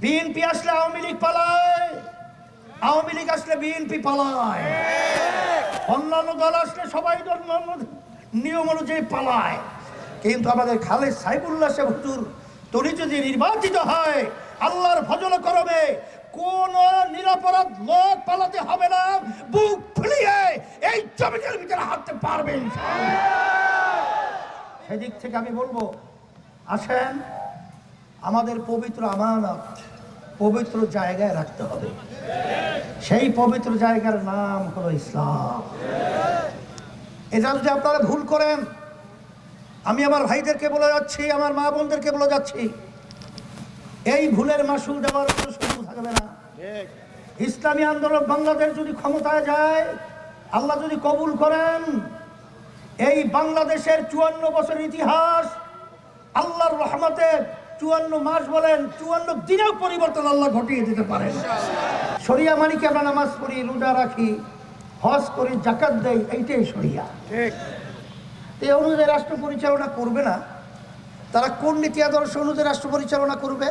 BNP আসলে আওয়ামী লীগ পালায়, আওয়ামী লীগ আসলে বিএনপি পালায়, অন্যান্য দল আসলে সবাই নিয়ম অনুযায়ী পালায়। কিন্তু আমাদের খালেদ সাইফুল্লাহ সাহেব হুজুর তিনি যদি নির্বাচিত হয়, আল্লাহর ফজল করবে, কোন নিরপরাধ লোক পালাতে হবে না, বুক ফুলিয়ে এই জমিনের ভিতরে হাঁটতে পারবে ইনশাআল্লাহ। সেদিক থেকে আমি বলবো, আসেন আমাদের পবিত্র আমানত পবিত্র জায়গায় রাখতে হবে। সেই পবিত্র জায়গার নাম হলো ইসলাম। এটা যদি আপনারা ভুল করেন, আমি আমার ভাইদেরকে বলে যাচ্ছি, আমার মা বোনদেরকে বলে যাচ্ছি, এই ভুলের মাসুল দেওয়ার কোনো সুযোগ থাকবে না। ইসলামী আন্দোলন বাংলাদেশ যদি ক্ষমতায় যায়, আল্লাহ যদি কবুল করেন, এই বাংলাদেশের 54 বছরের ইতিহাস আল্লাহর রহমতে 54 মাস বলেন 54 দিনেও পরিবর্তন আল্লাহ ঘটিয়ে দিতে পারেন। শরিয়া মানে কি? আমরা নামাজ পড়ি, রোজা রাখি, হজ করি, জাকাত দেই, এইটাই শরিয়া। ঠিক এই অনুযায়ী রাষ্ট্র পরিচালনা করবে না। তারা কোন নীতি আদর্শ অনুযায়ী রাষ্ট্র পরিচালনা করবে?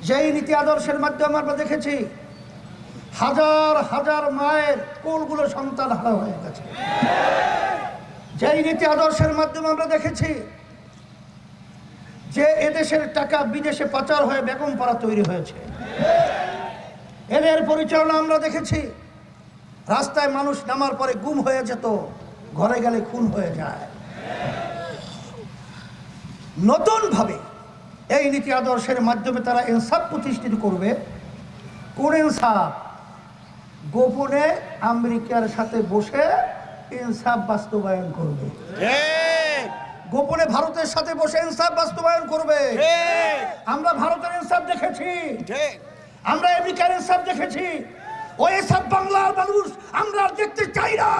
যেই নীতি আদর্শের মাধ্যমে আমরা দেখেছি হাজার হাজার মায়ের কোলগুলো সন্তান হারা হয়ে গেছে। যেই নীতি আদর্শের মাধ্যমে আমরা দেখেছি যে এদেশের টাকা বিদেশে পাচার হয়ে বেগম পাড়া তৈরি হয়েছে। এদের পরিচালনা আমরা দেখেছি রাস্তায় মানুষ নামার পরে গুম হয়ে যেত, ঘরে গেলে খুন হয়ে যায়। নতুন ভাবে এই নীতি আদর্শের মাধ্যমে তারা ইনসাফ প্রতিষ্ঠিত করবে। কোন ইনসাফ? গোপনে আমেরিকার সাথে বসে ইনসাফ বাস্তবায়ন করবে, গোপনে ভারতের সাথে বসে ইনসাফ বাস্তবায়ন করবে। আমরা ভারতের ইনসাফ দেখেছি, আমরা আমেরিকার ইনসাফ দেখেছি। ওই সব বাংলার মানুষ আমরা দেখতে চাই না।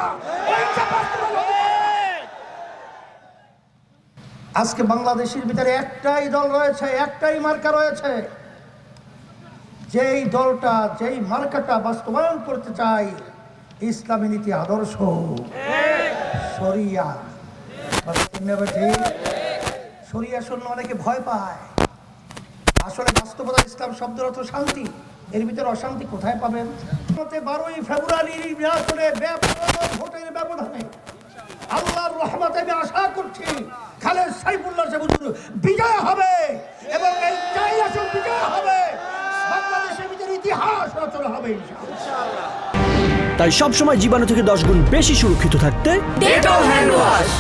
আজকে বাংলাদেশের ভিতরে একটাই দল রয়েছে, একটাই মার্কা রয়েছে, যেই দলটা যেই মার্কাটা বাস্তবায়ন করতে চায় ইসলামী নীতি আদর্শ, শরিয়া। শরিয়া শুনলে অনেকে ভয় পায়। আসলে বাস্তবতা ইসলাম শব্দের অর্থ শান্তি। এর ভিতরে অশান্তি কোথায় পাবেন? 12ই ফেব্রুয়ারির নির্বাচনে ভোটের ব্যবধানে আল্লাহর রহমতে আমি আশা করছি খালেদ সাইফুল্লাহ সাহেব বিজয় হবে এবং এই বিজয় হবে, বাংলাদেশের ভিতরে ইতিহাস রচনা হবে ইনশাআল্লাহ। তাই সবসময় জীবাণু থেকে 10 গুণ বেশি সুরক্ষিত থাকতে ডেটল হ্যান্ড ওয়াশ।